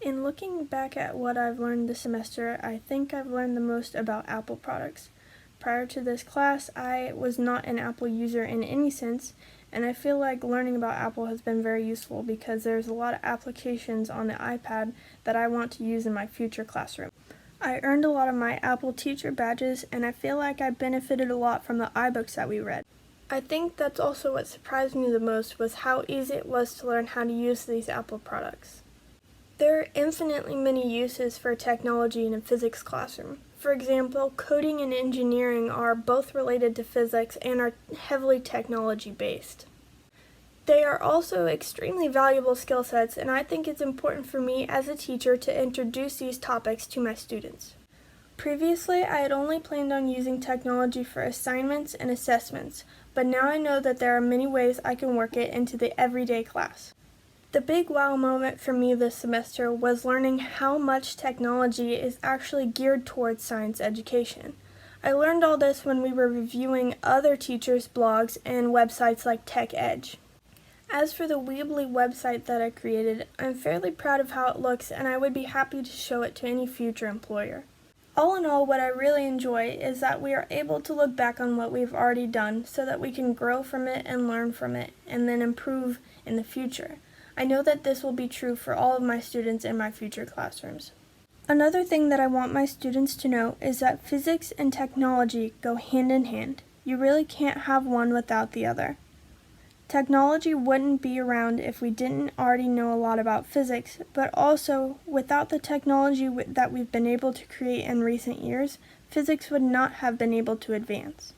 In looking back at what I've learned this semester, I think I've learned the most about Apple products. Prior to this class, I was not an Apple user in any sense, and I feel like learning about Apple has been very useful because there's a lot of applications on the iPad that I want to use in my future classroom. I earned a lot of my Apple teacher badges, and I feel like I benefited a lot from the iBooks that we read. I think that's also what surprised me the most was how easy it was to learn how to use these Apple products. There are infinitely many uses for technology in a physics classroom. For example, coding and engineering are both related to physics and are heavily technology-based. They are also extremely valuable skill sets, and I think it's important for me as a teacher to introduce these topics to my students. Previously, I had only planned on using technology for assignments and assessments, but now I know that there are many ways I can work it into the everyday class. The big wow moment for me this semester was learning how much technology is actually geared towards science education. I learned all this when we were reviewing other teachers' blogs and websites like TechEdge. As for the Weebly website that I created, I'm fairly proud of how it looks, and I would be happy to show it to any future employer. All in all, what I really enjoy is that we are able to look back on what we've already done so that we can grow from it and learn from it and then improve in the future. I know that this will be true for all of my students in my future classrooms. Another thing that I want my students to know is that physics and technology go hand in hand. You really can't have one without the other. Technology wouldn't be around if we didn't already know a lot about physics, but also, without the technology that we've been able to create in recent years, physics would not have been able to advance.